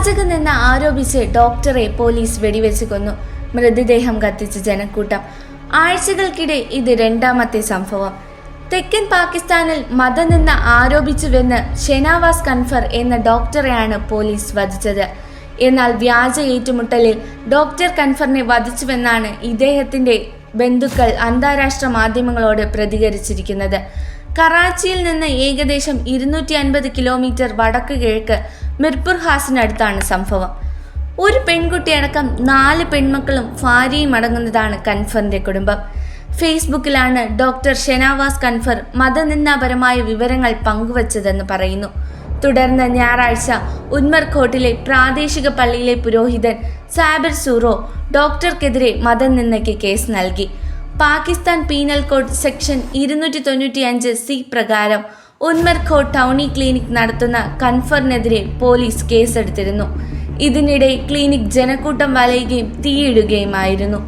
പ്രവാചകനെന്ന് ആരോപിച്ച് ഡോക്ടറെ പോലീസ് വെടിവെച്ച് കൊന്നു. മൃതദേഹം കത്തിച്ച് ജനക്കൂട്ടം. ആഴ്ചകൾക്കിടെ ഇത് രണ്ടാമത്തെ സംഭവം. തെക്കൻ പാകിസ്ഥാനിൽ മതനിന്ദ ആരോപിച്ചുവെന്ന് ഷെനാവാസ് കൻഫർ എന്ന ഡോക്ടറെയാണ് പോലീസ് വധിച്ചത്. എന്നാൽ വ്യാജ ഏറ്റുമുട്ടലിൽ ഡോക്ടർ കൻഫറിനെ വധിച്ചുവെന്നാണ് ഇദ്ദേഹത്തിന്റെ ബന്ധുക്കൾ അന്താരാഷ്ട്ര മാധ്യമങ്ങളോട് പ്രതികരിച്ചിരിക്കുന്നത്. കറാച്ചിയിൽ നിന്ന് ഏകദേശം 250 കിലോമീറ്റർ വടക്ക് കിഴക്ക് മിർപുർ ഹാസിനടുത്താണ് സംഭവം. ഒരു പെൺകുട്ടിയടക്കം 4 പെൺമക്കളും ഭാര്യയും അടങ്ങുന്നതാണ് കൻഫറിന്റെ കുടുംബം. ഫേസ്ബുക്കിലാണ് ഡോക്ടർ ഷെനാവാസ് കൻഫർ മതനിന്ദാപരമായ വിവരങ്ങൾ പങ്കുവച്ചതെന്ന് പറയുന്നു. തുടർന്ന് ഞായറാഴ്ച ഉന്മർകോട്ടിലെ പ്രാദേശിക പള്ളിയിലെ പുരോഹിതൻ സാബിർ സൂറോ ഡോക്ടർക്കെതിരെ മതനിന്ദയ്ക്ക് കേസ് നൽകി. Pakistan penal code section 295C പ്രകാരം ഉന്മർകോട്ട് ടൗണി ക്ലിനിക് നടത്തുന്ന കൻഫറിനെതിരെ പോലീസ് കേസെടുത്തിരുന്നു. ഇതിനിടെ ക്ലിനിക് ജനക്കൂട്ടം വലയുകയും തീയിടുകയുമായിരുന്നു.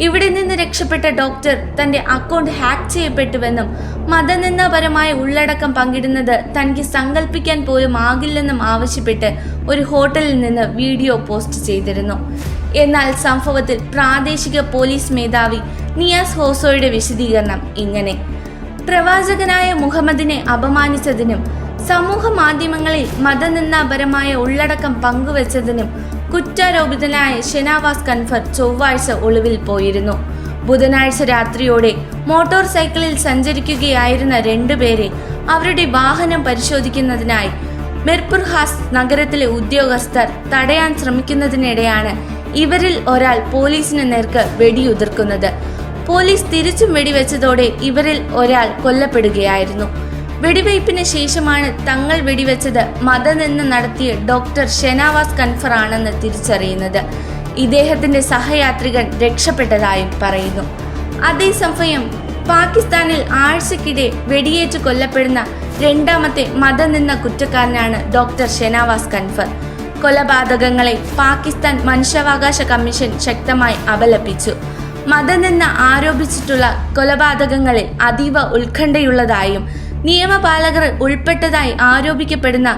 ഇവിടെ നിന്ന് രക്ഷപ്പെട്ട ഡോക്ടർ തന്റെ അക്കൗണ്ട് ഹാക്ക് ചെയ്യപ്പെട്ടുവെന്നും മതനിന്ദാപരമായ ഉള്ളടക്കം പങ്കിടുന്നത് തനിക്ക് സങ്കല്പിക്കാൻ പോലും ആകില്ലെന്നും ആവശ്യപ്പെട്ട് ഒരു ഹോട്ടലിൽ നിന്ന് വീഡിയോ പോസ്റ്റ് ചെയ്തിരുന്നു. എന്നാൽ സംഭവത്തിൽ പ്രാദേശിക പോലീസ് മേധാവി നിയാസ് ഹോസോയുടെ വിശദീകരണം ഇങ്ങനെ: പ്രവാചകനായ മുഹമ്മദിനെ അപമാനിച്ചതിനും സമൂഹ മാധ്യമങ്ങളിൽ മതനിന്ദാപരമായ ഉള്ളടക്കം പങ്കുവച്ചതിനും കുറ്റാരോപിതനായ ഷെനാവാസ് കൻഫർ ചൊവ്വാഴ്ച ഒളിവിൽ പോയിരുന്നു. ബുധനാഴ്ച രാത്രിയോടെ മോട്ടോർ സൈക്കിളിൽ സഞ്ചരിക്കുകയായിരുന്ന 2 പേരെ അവരുടെ വാഹനം പരിശോധിക്കുന്നതിനായി മിർപുർ ഹാസ് നഗരത്തിലെ ഉദ്യോഗസ്ഥർ തടയാൻ ശ്രമിക്കുന്നതിനിടെയാണ് ഇവരിൽ ഒരാൾ പോലീസിന് നേർക്ക് വെടിയുതിർക്കുന്നത്. പോലീസ് തിരിച്ചും വെടിവെച്ചതോടെ ഇവരിൽ ഒരാൾ കൊല്ലപ്പെടുകയായിരുന്നു. വെടിവയ്പ്പിന് ശേഷമാണ് തങ്ങൾ വെടിവെച്ചത് മതനിന്ദ നടത്തിയ ഡോക്ടർ ഷെനാവാസ് കൻഫർ ആണെന്ന് തിരിച്ചറിയുന്നത്. ഇദ്ദേഹത്തിന്റെ സഹയാത്രികൻ രക്ഷപ്പെട്ടതായും പറയുന്നു. അതേസമയം പാകിസ്ഥാനിൽ ആഴ്ചക്കിടെ വെടിയേറ്റ് കൊല്ലപ്പെടുന്ന രണ്ടാമത്തെ മതനിന്ദ കുറ്റക്കാരനാണ് ഡോക്ടർ ഷെനാവാസ് കൻഫർ. കൊലപാതകങ്ങളെ പാകിസ്ഥാൻ മനുഷ്യാവകാശ കമ്മീഷൻ ശക്തമായി അപലപിച്ചു. മതനിന്ദ ആരോപിച്ചിട്ടുള്ള കൊലപാതകങ്ങളിൽ അതീവ ഉത്കണ്ഠയുള്ളതായും നിയമപാലകർ ഉൾപ്പെട്ടതായി ആരോപിക്കപ്പെടുന്ന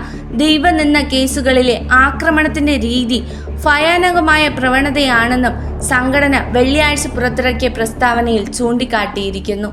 ദൈവനിന്ദ കേസുകളിലെ ആക്രമണത്തിന്റെ രീതി ഭയാനകമായ പ്രവണതയാണെന്നും സംഘടന വെള്ളിയാഴ്ച പുറത്തിറക്കിയ പ്രസ്താവനയിൽ ചൂണ്ടിക്കാട്ടിയിരിക്കുന്നു.